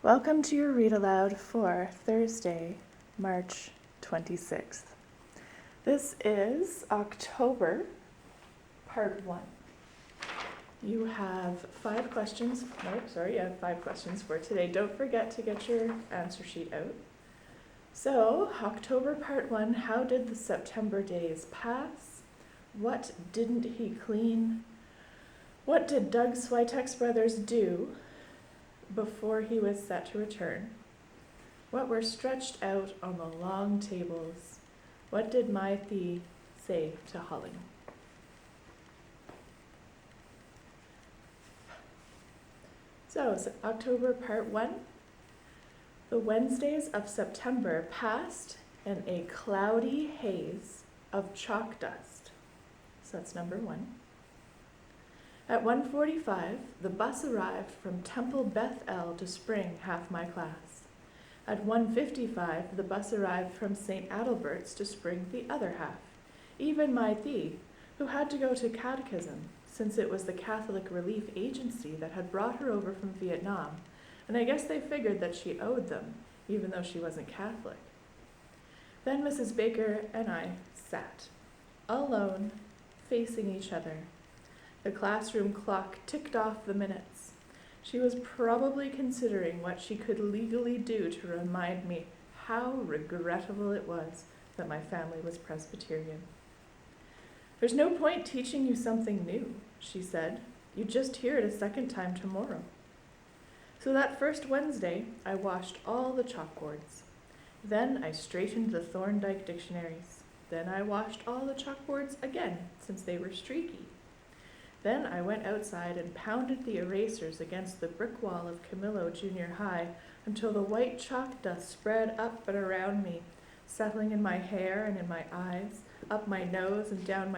Welcome to your Read Aloud for Thursday, March 26th. This is October, part 1. You have 5 questions, you have 5 questions for today. Don't forget to get your answer sheet out. So, October part 1, how did the September days pass? What didn't he clean? What did Doug Switek's brothers do before he was set to return? What were stretched out on the long tables? What did my thee say to Holling? So, October part 1. The Wednesdays of September passed in a cloudy haze of chalk dust. So that's number 1. At 1:45, the bus arrived from Temple Beth El to Spring, half my class. At 1:55, the bus arrived from St. Adalbert's to Spring, the other half. Even my thee, who had to go to catechism, since it was the Catholic Relief Agency that had brought her over from Vietnam, and I guess they figured that she owed them, even though she wasn't Catholic. Then Mrs. Baker and I sat, alone, facing each other. The classroom clock ticked off the minutes. She was probably considering what she could legally do to remind me how regrettable it was that my family was Presbyterian. "There's no point teaching you something new," she said. "You just hear it a second time tomorrow." So that first Wednesday, I washed all the chalkboards. Then I straightened the Thorndike dictionaries. Then I washed all the chalkboards again, since they were streaky. Then I went outside and pounded the erasers against the brick wall of Camillo Junior High until the white chalk dust spread up and around me, settling in my hair and in my eyes, up my nose and down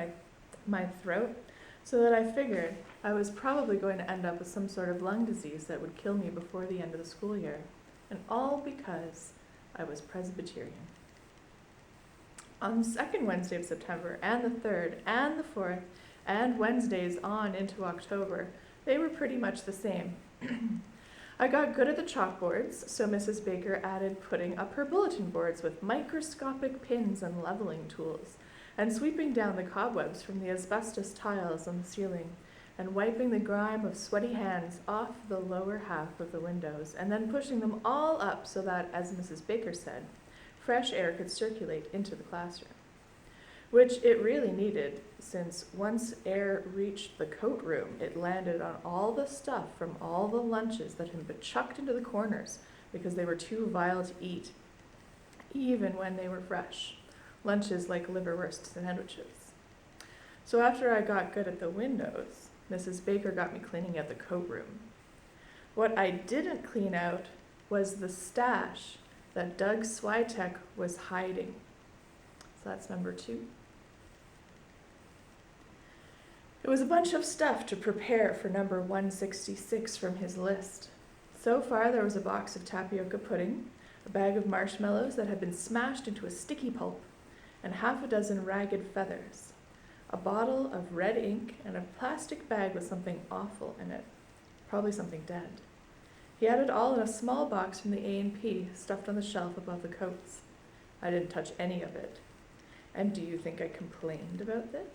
my throat, so that I figured I was probably going to end up with some sort of lung disease that would kill me before the end of the school year, and all because I was Presbyterian. On the second Wednesday of September, and the third, and the fourth, and Wednesdays on into October, they were pretty much the same. I got good at the chalkboards, so Mrs. Baker added putting up her bulletin boards with microscopic pins and leveling tools, and sweeping down the cobwebs from the asbestos tiles on the ceiling, and wiping the grime of sweaty hands off the lower half of the windows, and then pushing them all up so that, as Mrs. Baker said, fresh air could circulate into the classroom. Which it really needed, since once air reached the coat room, it landed on all the stuff from all the lunches that had been chucked into the corners because they were too vile to eat, even when they were fresh. Lunches like liverwurst sandwiches. So after I got good at the windows, Mrs. Baker got me cleaning out the coat room. What I didn't clean out was the stash that Doug Switek was hiding. So that's number 2. It was a bunch of stuff to prepare for number 166 from his list. So far, there was a box of tapioca pudding, a bag of marshmallows that had been smashed into a sticky pulp, and half a dozen ragged feathers, a bottle of red ink, and a plastic bag with something awful in it, probably something dead. He had it all in a small box from the A&P, stuffed on the shelf above the coats. I didn't touch any of it. And do you think I complained about this?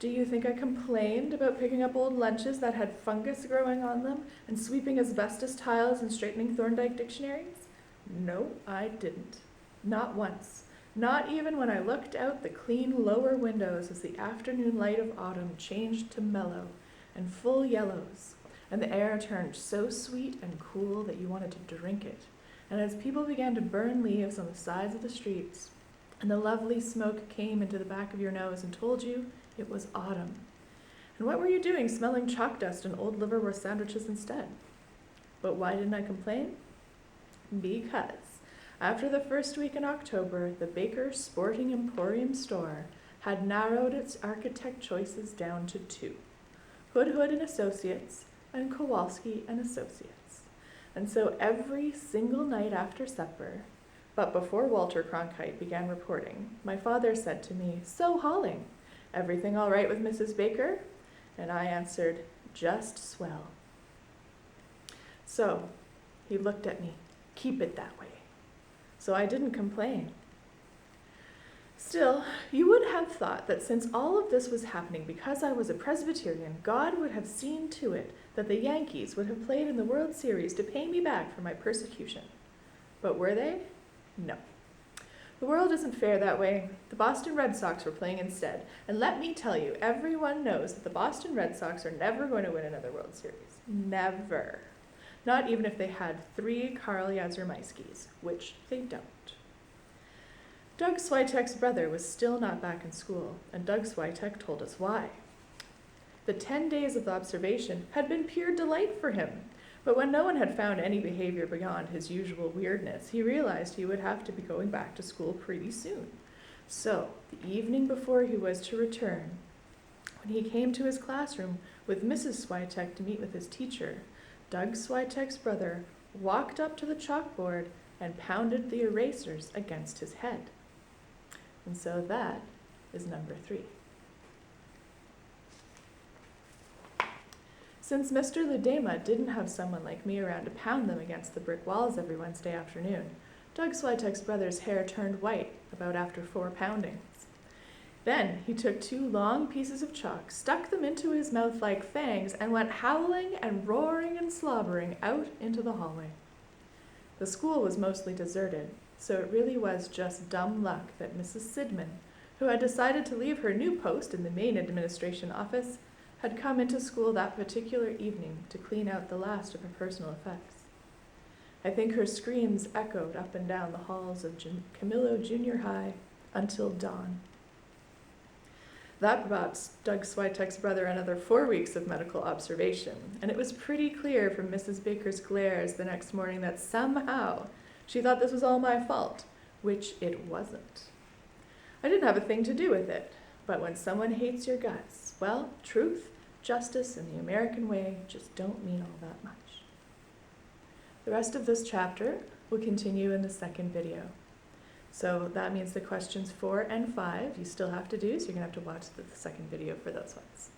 Do you think I complained about picking up old lunches that had fungus growing on them and sweeping asbestos tiles and straightening Thorndike dictionaries? No, I didn't. Not once. Not even when I looked out the clean lower windows as the afternoon light of autumn changed to mellow and full yellows, and the air turned so sweet and cool that you wanted to drink it, and as people began to burn leaves on the sides of the streets, and the lovely smoke came into the back of your nose and told you it was autumn. And what were you doing smelling chalk dust and old liverwurst sandwiches instead? But why didn't I complain? Because after the first week in October, the Baker Sporting Emporium store had narrowed its architect choices down to 2, Hood and Associates and Kowalski and Associates. And so every single night after supper, but before Walter Cronkite began reporting, my father said to me, "So, Holling, everything all right with Mrs. Baker?" And I answered, "Just swell." So he looked at me keep it that way. So I didn't complain. Still, you would have thought that since all of this was happening because I was a Presbyterian, God would have seen to it that the Yankees would have played in the World Series to pay me back for my persecution. But were they? No. The world isn't fair that way. The Boston Red Sox were playing instead. And let me tell you, everyone knows that the Boston Red Sox are never going to win another World Series. Never. Not even if they had 3 Carl Yastrzemskis, which they don't. Doug Switek's brother was still not back in school, and Doug Switek told us why. The 10 days of observation had been pure delight for him, but when no one had found any behavior beyond his usual weirdness, he realized he would have to be going back to school pretty soon. So, the evening before he was to return, when he came to his classroom with Mrs. Switek to meet with his teacher, Doug Switek's brother walked up to the chalkboard and pounded the erasers against his head. And so that is number 3. Since Mr. Ludema didn't have someone like me around to pound them against the brick walls every Wednesday afternoon, Doug Switek's brother's hair turned white about after 4 poundings. Then he took 2 long pieces of chalk, stuck them into his mouth like fangs, and went howling and roaring and slobbering out into the hallway. The school was mostly deserted, so it really was just dumb luck that Mrs. Sidman, who had decided to leave her new post in the main administration office, had come into school that particular evening to clean out the last of her personal effects. I think her screams echoed up and down the halls of Camillo Junior High until dawn. That brought Doug Switek's brother another 4 weeks of medical observation, and it was pretty clear from Mrs. Baker's glares the next morning that somehow she thought this was all my fault, which it wasn't. I didn't have a thing to do with it, but when someone hates your guts, well, truth, justice, and the American way just don't mean all that much. The rest of this chapter will continue in the second video. So that means the questions 4 and 5 you still have to do, so you're going to have to watch the second video for those ones.